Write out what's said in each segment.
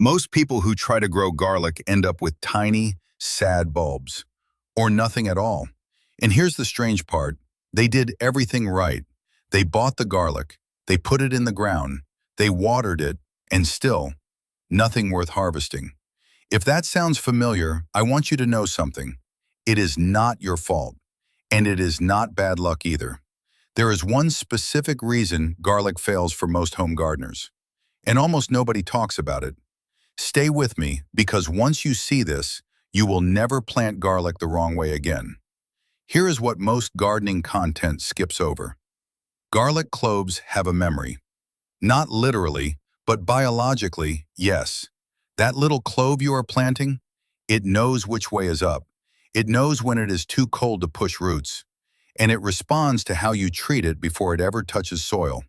Most people who try to grow garlic end up with tiny, sad bulbs, or nothing at all. And here's the strange part. They did everything right. They bought the garlic, they put it in the ground, they watered it, and still, nothing worth harvesting. If that sounds familiar, I want you to know something. It is not your fault, and it is not bad luck either. There is one specific reason garlic fails for most home gardeners, and almost nobody talks about it. Stay with me, because once you see this, you will never plant garlic the wrong way again. Here is what most gardening content skips over. Garlic cloves have a memory. Not literally, but biologically, yes. That little clove you are planting, it knows which way is up. It knows when it is too cold to push roots, and it responds to how you treat it before it ever touches soil.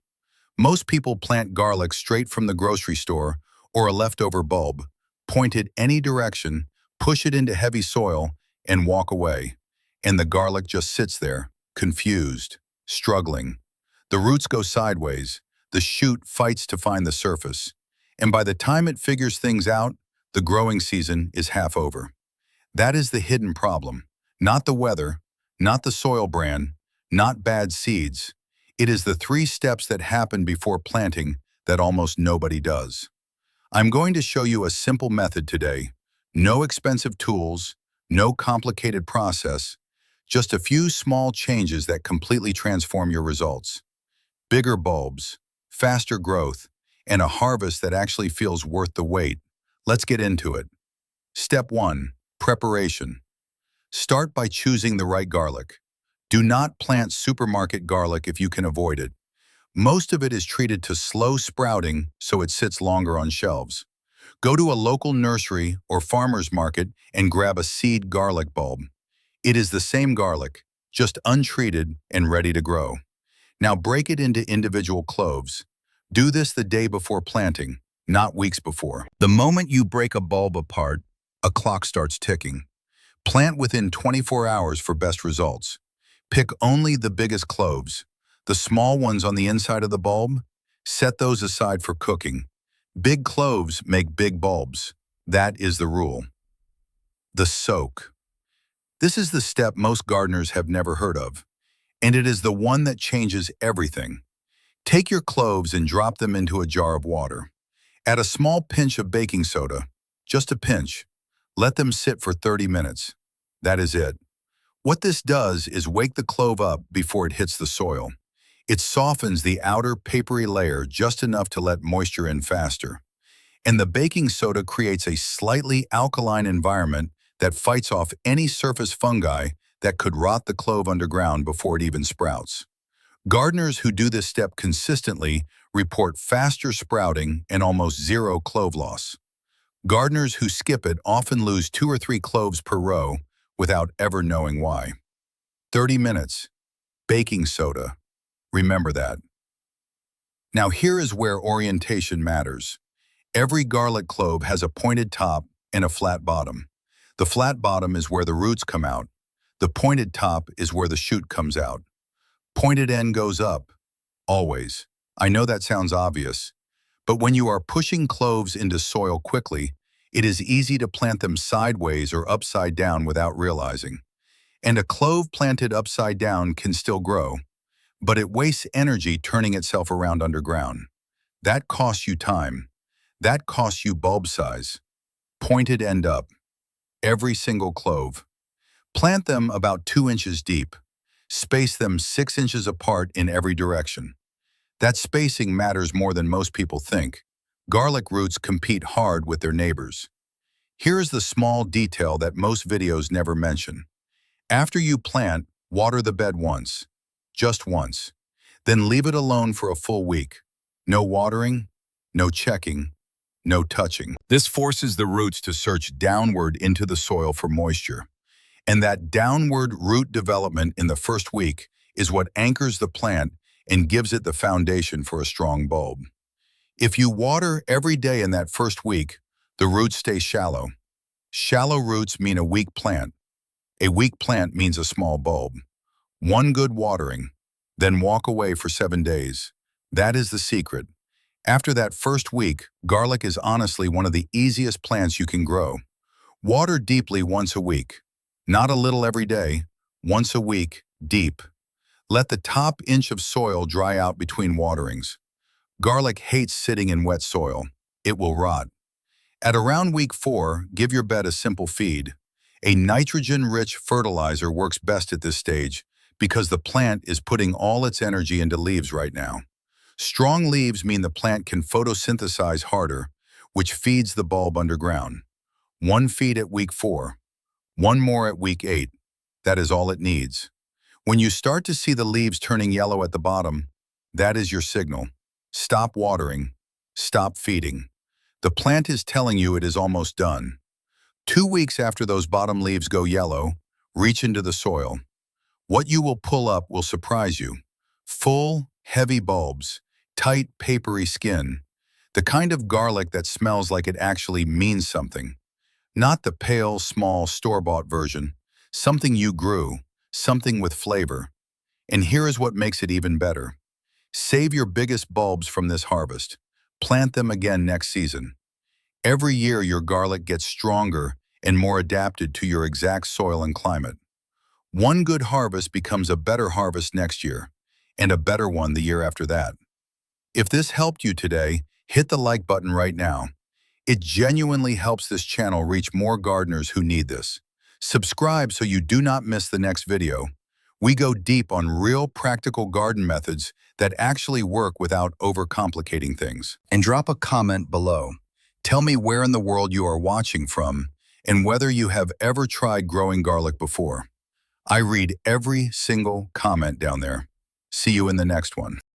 Most people plant garlic straight from the grocery store or a leftover bulb, point it any direction, push it into heavy soil, and walk away. And the garlic just sits there, confused, struggling. The roots go sideways, the shoot fights to find the surface, and by the time it figures things out, the growing season is half over. That is the hidden problem. Not the weather, not the soil brand, not bad seeds. It is the 3 steps that happen before planting that almost nobody does. I'm going to show you a simple method today. No expensive tools, no complicated process, just a few small changes that completely transform your results. Bigger bulbs, faster growth, and a harvest that actually feels worth the wait. Let's get into it. Step 1. Preparation. Start by choosing the right garlic. Do not plant supermarket garlic if you can avoid it. Most of it is treated to slow sprouting so it sits longer on shelves. Go to a local nursery or farmer's market and grab a seed garlic bulb. It is the same garlic, just untreated and ready to grow. Now break it into individual cloves. Do this the day before planting, not weeks before. The moment you break a bulb apart, a clock starts ticking. Plant within 24 hours for best results. Pick only the biggest cloves. The small ones on the inside of the bulb, set those aside for cooking. Big cloves make big bulbs. That is the rule. The soak. This is the step most gardeners have never heard of, and it is the one that changes everything. Take your cloves and drop them into a jar of water. Add a small pinch of baking soda, just a pinch. Let them sit for 30 minutes. That is it. What this does is wake the clove up before it hits the soil. It softens the outer papery layer just enough to let moisture in faster. And the baking soda creates a slightly alkaline environment that fights off any surface fungi that could rot the clove underground before it even sprouts. Gardeners who do this step consistently report faster sprouting and almost zero clove loss. Gardeners who skip it often lose 2 or 3 cloves per row without ever knowing why. 30 minutes. Baking soda. Remember that. Now here is where orientation matters. Every garlic clove has a pointed top and a flat bottom. The flat bottom is where the roots come out. The pointed top is where the shoot comes out. Pointed end goes up. Always. I know that sounds obvious, but when you are pushing cloves into soil quickly, it is easy to plant them sideways or upside down without realizing. And a clove planted upside down can still grow, but it wastes energy turning itself around underground. That costs you time. That costs you bulb size. Pointed end up. Every single clove. Plant them about 2 inches deep. Space them 6 inches apart in every direction. That spacing matters more than most people think. Garlic roots compete hard with their neighbors. Here is the small detail that most videos never mention. After you plant, water the bed once. Just once. Then leave it alone for a full week. No watering, no checking, no touching. This forces the roots to search downward into the soil for moisture. And that downward root development in the first week is what anchors the plant and gives it the foundation for a strong bulb. If you water every day in that first week, the roots stay shallow. Shallow roots mean a weak plant. A weak plant means a small bulb. One good watering, then walk away for 7 days. That is the secret. After that first week, garlic is honestly one of the easiest plants you can grow. Water deeply once a week. Not a little every day, once a week, deep. Let the top inch of soil dry out between waterings. Garlic hates sitting in wet soil. It will rot. At around week 4, give your bed a simple feed. A nitrogen-rich fertilizer works best at this stage because the plant is putting all its energy into leaves right now. Strong leaves mean the plant can photosynthesize harder, which feeds the bulb underground. One feed at week 4, one more at week 8. That is all it needs. When you start to see the leaves turning yellow at the bottom, that is your signal. Stop watering. Stop feeding. The plant is telling you it is almost done. 2 weeks after those bottom leaves go yellow, reach into the soil. What you will pull up will surprise you. Full, heavy bulbs, tight, papery skin. The kind of garlic that smells like it actually means something. Not the pale, small, store-bought version. Something you grew, something with flavor. And here is what makes it even better. Save your biggest bulbs from this harvest. Plant them again next season. Every year your garlic gets stronger and more adapted to your exact soil and climate. One good harvest becomes a better harvest next year, and a better one the year after that. If this helped you today, hit the like button right now. It genuinely helps this channel reach more gardeners who need this. Subscribe so you do not miss the next video. We go deep on real practical garden methods that actually work without overcomplicating things. And drop a comment below. Tell me where in the world you are watching from and whether you have ever tried growing garlic before. I read every single comment down there. See you in the next one.